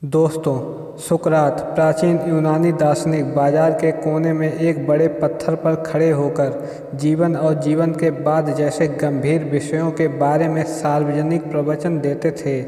दोस्तों, सुकरात प्राचीन यूनानी दार्शनिक बाजार के कोने में एक बड़े पत्थर पर खड़े होकर जीवन और जीवन के बाद जैसे गंभीर विषयों के बारे में सार्वजनिक प्रवचन देते थे।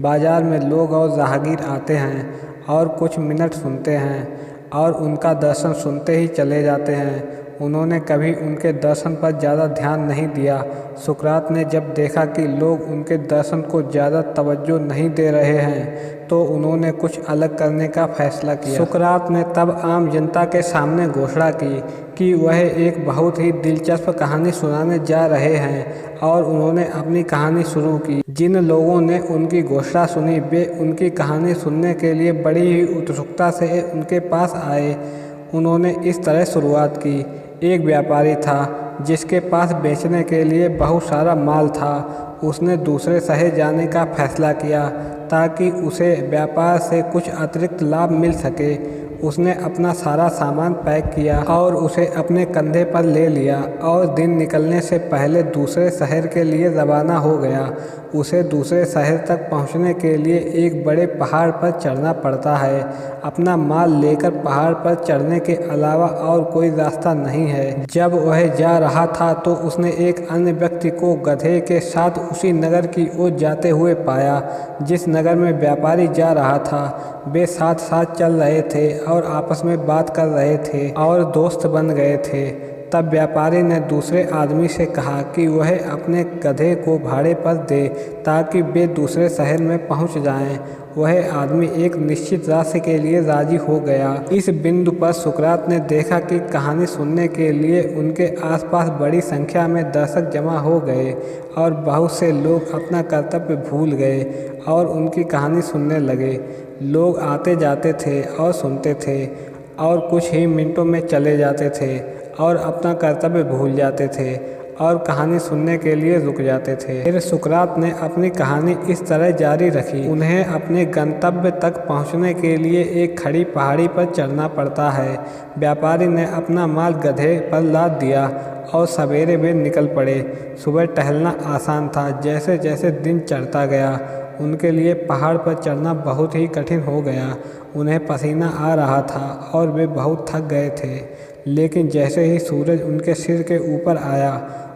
बाजार में लोग और राहगीर आते हैं और कुछ मिनट सुनते हैं और उनका दर्शन सुनते ही चले जाते हैं। उन्होंने कभी उनके दर्शन पर ज़्यादा ध्यान नहीं दिया। सुकरात ने जब देखा कि लोग उनके दर्शन को ज़्यादा तवज्जो नहीं दे रहे हैं तो उन्होंने कुछ अलग करने का फैसला किया। सुकरात ने तब आम जनता के सामने घोषणा की कि वह एक बहुत ही दिलचस्प कहानी सुनाने जा रहे हैं और उन्होंने अपनी कहानी शुरू की। जिन लोगों ने उनकी घोषणा सुनी वे उनकी कहानी सुनने के लिए बड़ी ही उत्सुकता से उनके पास आए। उन्होंने इस तरह शुरुआत की। एक व्यापारी था जिसके पास बेचने के लिए बहुत सारा माल था। उसने दूसरे शहर जाने का फैसला किया ताकि उसे व्यापार से कुछ अतिरिक्त लाभ मिल सके। उसने अपना सारा सामान पैक किया और उसे अपने कंधे पर ले लिया और दिन निकलने से पहले दूसरे शहर के लिए रवाना हो गया। उसे दूसरे शहर तक पहुंचने के लिए एक बड़े पहाड़ पर चढ़ना पड़ता है। अपना माल लेकर पहाड़ पर चढ़ने के अलावा और कोई रास्ता नहीं है। जब वह जा रहा था तो उसने एक अन्य व्यक्ति को गधे के साथ उसी नगर की ओर जाते हुए पाया जिस नगर में व्यापारी जा रहा था। वे साथ साथ चल रहे थे और आपस में बात कर रहे थे और दोस्त बन गए थे। तब व्यापारी ने दूसरे आदमी से कहा कि वह अपने गधे को भाड़े पर दे ताकि वे दूसरे शहर में पहुंच जाएं। वह आदमी एक निश्चित राशि के लिए राजी हो गया। इस बिंदु पर सुकरात ने देखा कि कहानी सुनने के लिए उनके आसपास बड़ी संख्या में दर्शक जमा हो गए और बहुत से लोग अपना कर्तव्य भूल गए और उनकी कहानी सुनने लगे। लोग आते जाते थे और सुनते थे और कुछ ही मिनटों में चले जाते थे और अपना कर्तव्य भूल जाते थे और कहानी सुनने के लिए रुक जाते थे। फिर सुकरात ने अपनी कहानी इस तरह जारी रखी। उन्हें अपने गंतव्य तक पहुंचने के लिए एक खड़ी पहाड़ी पर चढ़ना पड़ता है। व्यापारी ने अपना माल गधे पर लाद दिया और सवेरे वे निकल पड़े। सुबह टहलना आसान था। जैसे जैसे दिन चढ़ता गया उनके लिए पहाड़ पर चढ़ना बहुत ही कठिन हो गया। उन्हें पसीना आ रहा था और वे बहुत थक गए थे। लेकिन जैसे ही सूरज उनके सिर के ऊपर आया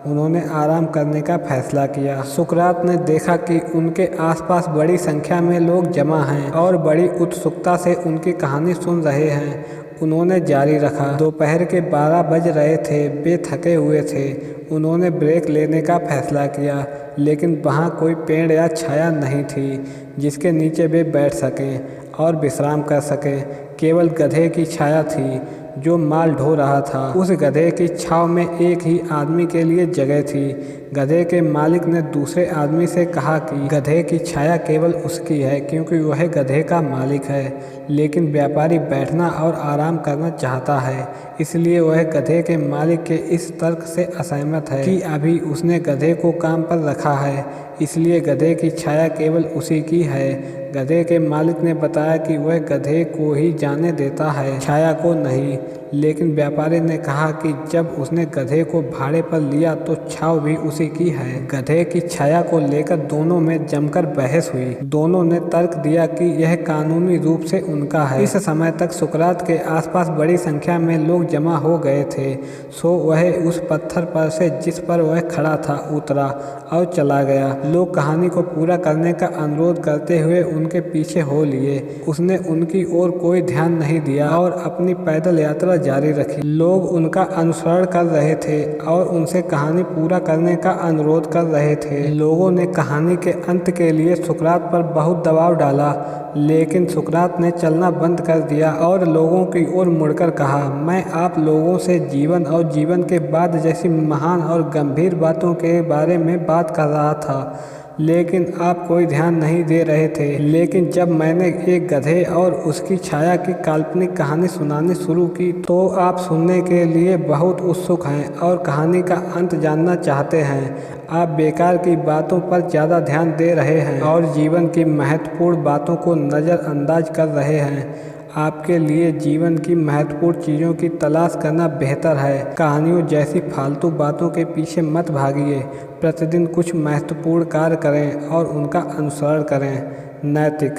उन्होंने आराम करने का फैसला किया। सुकरात ने देखा कि उनके आसपास बड़ी संख्या में लोग जमा हैं और बड़ी उत्सुकता से उनकी कहानी सुन रहे हैं। उन्होंने जारी रखा। दोपहर के 12 बज रहे थे। वे थके हुए थे। उन्होंने ब्रेक लेने का फैसला किया लेकिन वहाँ कोई पेड़ या छाया नहीं थी जिसके नीचे वे बैठ सकें और विश्राम कर सकें। केवल गधे की छाया थी जो माल ढो रहा था। उस गधे की छाव में एक ही आदमी के लिए जगह थी। गधे के मालिक ने दूसरे आदमी से कहा कि गधे की छाया केवल उसकी है क्योंकि वह गधे का मालिक है, लेकिन व्यापारी बैठना और आराम करना चाहता है, इसलिए वह गधे के मालिक के इस तर्क से असहमत है कि अभी उसने गधे को काम पर रखा है, इसलिए गधे की छाया केवल उसी की है। गधे के मालिक ने बताया कि वह गधे को ही जाने देता है, छाया को नहीं। लेकिन व्यापारी ने कहा कि जब उसने गधे को भाड़े पर लिया तो छाव भी उसी की है। गधे की छाया को लेकर दोनों में जमकर बहस हुई। दोनों ने तर्क दिया कि यह कानूनी रूप से उनका है। इस समय तक सुकरात के आसपास बड़ी संख्या में लोग जमा हो गए थे। सो वह उस पत्थर पर से जिस पर वह खड़ा था उतरा और चला गया। लोग कहानी को पूरा करने का अनुरोध करते हुए उनके पीछे हो लिए। उसने उनकी ओर कोई ध्यान नहीं दिया और अपनी पैदल यात्रा जारी रखी। लोग उनका अनुसरण कर रहे थे और उनसे कहानी पूरा करने का अनुरोध कर रहे थे। लोगों ने कहानी के अंत के लिए सुकरात पर बहुत दबाव डाला, लेकिन सुकरात ने चलना बंद कर दिया और लोगों की ओर मुड़कर कहा, मैं आप लोगों से जीवन और जीवन के बाद जैसी महान और गंभीर बातों के बारे में बात कर रहा था, लेकिन आप कोई ध्यान नहीं दे रहे थे। लेकिन जब मैंने एक गधे और उसकी छाया की काल्पनिक कहानी सुनानी शुरू की तो आप सुनने के लिए बहुत उत्सुक हैं और कहानी का अंत जानना चाहते हैं। आप बेकार की बातों पर ज़्यादा ध्यान दे रहे हैं और जीवन की महत्वपूर्ण बातों को नज़रअंदाज कर रहे हैं। आपके लिए जीवन की महत्वपूर्ण चीज़ों की तलाश करना बेहतर है। कहानियों जैसी फालतू बातों के पीछे मत भागिए। प्रतिदिन कुछ महत्वपूर्ण कार्य करें और उनका अनुसरण करें। नैतिक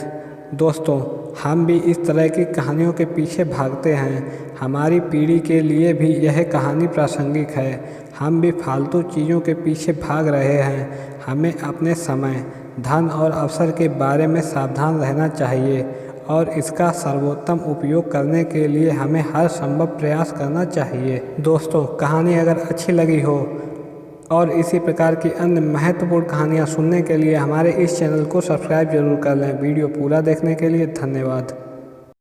दोस्तों, हम भी इस तरह की कहानियों के पीछे भागते हैं। हमारी पीढ़ी के लिए भी यह कहानी प्रासंगिक है। हम भी फालतू चीज़ों के पीछे भाग रहे हैं। हमें अपने समय, धन और अवसर के बारे में सावधान रहना चाहिए और इसका सर्वोत्तम उपयोग करने के लिए हमें हर संभव प्रयास करना चाहिए। दोस्तों, कहानी अगर अच्छी लगी हो और इसी प्रकार की अन्य महत्वपूर्ण कहानियाँ सुनने के लिए हमारे इस चैनल को सब्सक्राइब जरूर कर लें। वीडियो पूरा देखने के लिए धन्यवाद।